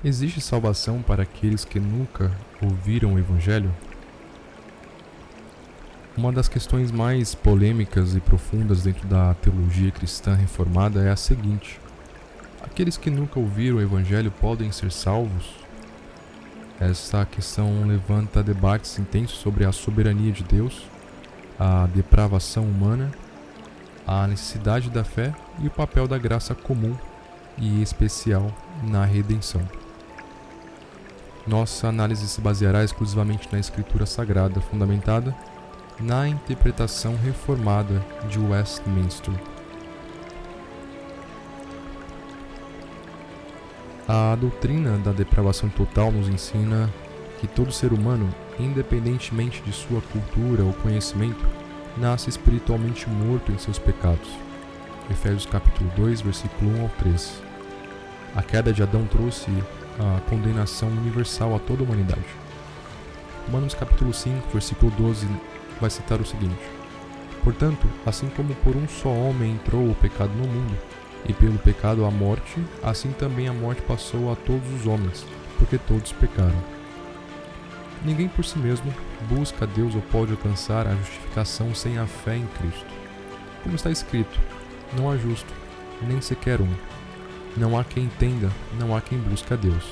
Existe salvação para aqueles que nunca ouviram o Evangelho? Uma das questões mais polêmicas e profundas dentro da teologia cristã reformada é a seguinte: aqueles que nunca ouviram o Evangelho podem ser salvos? Essa questão levanta debates intensos sobre a soberania de Deus, a depravação humana, a necessidade da fé e o papel da graça comum e especial na redenção. Nossa análise se baseará exclusivamente na Escritura Sagrada, fundamentada na interpretação reformada de Westminster. A doutrina da depravação total nos ensina que todo ser humano, independentemente de sua cultura ou conhecimento, nasce espiritualmente morto em seus pecados. Efésios capítulo 2, versículo 1 ao 3. A queda de Adão trouxe a condenação universal a toda a humanidade. Romanos capítulo 5, versículo 12 vai citar o seguinte: portanto, assim como por um só homem entrou o pecado no mundo, e pelo pecado a morte, assim também a morte passou a todos os homens, porque todos pecaram. Ninguém por si mesmo busca a Deus ou pode alcançar a justificação sem a fé em Cristo. Como está escrito, não há justo, nem sequer um. Não há quem entenda, não há quem busque a Deus.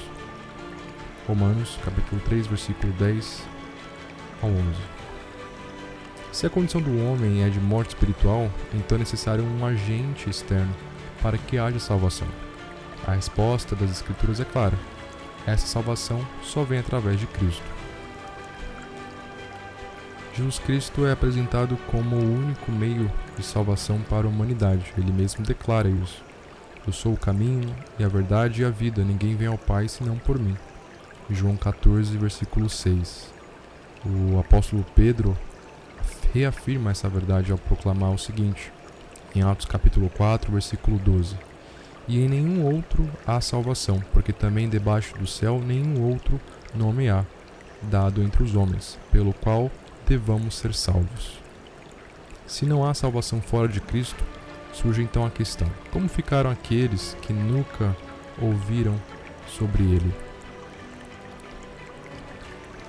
Romanos capítulo 3, versículo 10 ao 11. Se a condição do homem é de morte espiritual, então é necessário um agente externo para que haja salvação. A resposta das Escrituras é clara: essa salvação só vem através de Cristo. Jesus Cristo é apresentado como o único meio de salvação para a humanidade. Ele mesmo declara isso: eu sou o caminho e a verdade e a vida, ninguém vem ao Pai senão por mim. João 14, versículo 6. O apóstolo Pedro reafirma essa verdade ao proclamar o seguinte, em Atos capítulo 4, versículo 12: e em nenhum outro há salvação, porque também debaixo do céu nenhum outro nome há, dado entre os homens, pelo qual devamos ser salvos. Se não há salvação fora de Cristo, surge então a questão: como ficaram aqueles que nunca ouviram sobre ele?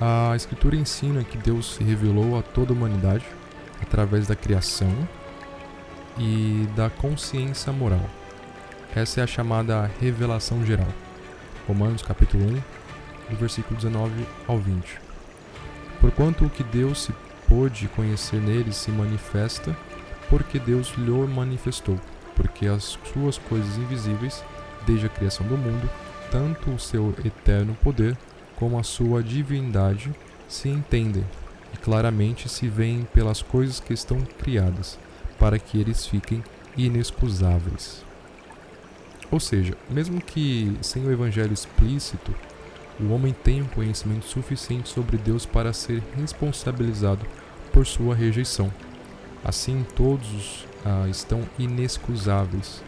A Escritura ensina que Deus se revelou a toda a humanidade através da criação e da consciência moral. Essa é a chamada revelação geral. Romanos capítulo 1, do versículo 19 ao 20. Porquanto o que Deus se pôde conhecer nele se manifesta, porque Deus lhe manifestou, porque as suas coisas invisíveis, desde a criação do mundo, tanto o seu eterno poder como a sua divindade se entendem e claramente se veem pelas coisas que estão criadas, para que eles fiquem inexcusáveis. Ou seja, mesmo que sem o evangelho explícito, o homem tem um conhecimento suficiente sobre Deus para ser responsabilizado por sua rejeição. Assim, todos estão inexcusáveis,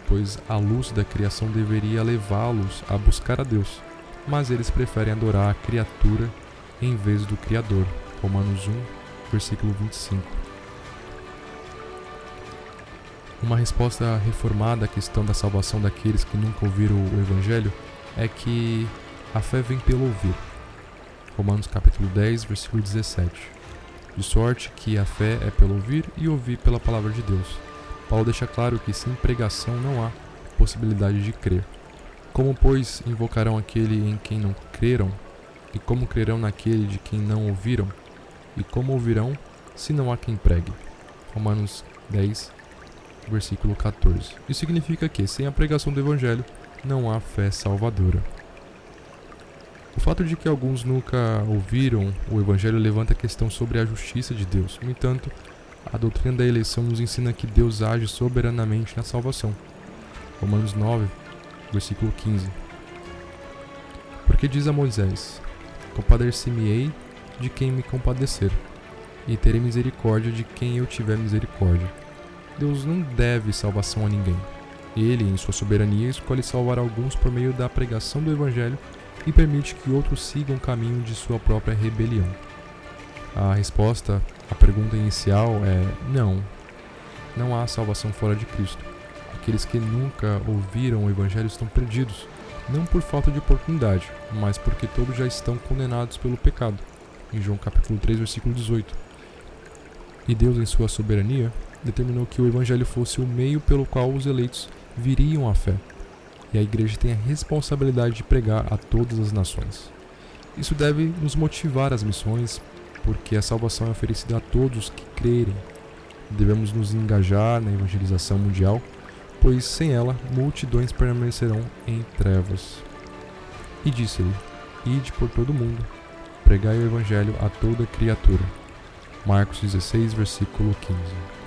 pois a luz da criação deveria levá-los a buscar a Deus, mas eles preferem adorar a criatura em vez do Criador. Romanos 1, versículo 25. Uma resposta reformada à questão da salvação daqueles que nunca ouviram o Evangelho é que a fé vem pelo ouvir. Romanos capítulo 10, versículo 17. De sorte que a fé é pelo ouvir e ouvir pela palavra de Deus. Paulo deixa claro que sem pregação não há possibilidade de crer. Como, pois, invocarão aquele em quem não creram? E como crerão naquele de quem não ouviram? E como ouvirão, se não há quem pregue? Romanos 10, versículo 14. Isso significa que, sem a pregação do Evangelho, não há fé salvadora. O fato de que alguns nunca ouviram o Evangelho levanta a questão sobre a justiça de Deus. No entanto, a doutrina da eleição nos ensina que Deus age soberanamente na salvação. Romanos 9, versículo 15. Porque diz a Moisés: compadecer-me-ei de quem me compadecer, e terei misericórdia de quem eu tiver misericórdia. Deus não deve salvação a ninguém. Ele, em sua soberania, escolhe salvar alguns por meio da pregação do Evangelho e permite que outros sigam o caminho de sua própria rebelião. A resposta à pergunta inicial é não. Não há salvação fora de Cristo. Aqueles que nunca ouviram o Evangelho estão perdidos, não por falta de oportunidade, mas porque todos já estão condenados pelo pecado, em João capítulo 3, versículo 18. E Deus, em sua soberania, determinou que o Evangelho fosse o meio pelo qual os eleitos viriam à fé, e a igreja tem a responsabilidade de pregar a todas as nações. Isso deve nos motivar às missões, porque a salvação é oferecida a todos que crerem. Devemos nos engajar na evangelização mundial, pois sem ela multidões permanecerão em trevas. E disse-lhe: Ide por todo o mundo, pregai o evangelho a toda criatura. Marcos 16, versículo 15.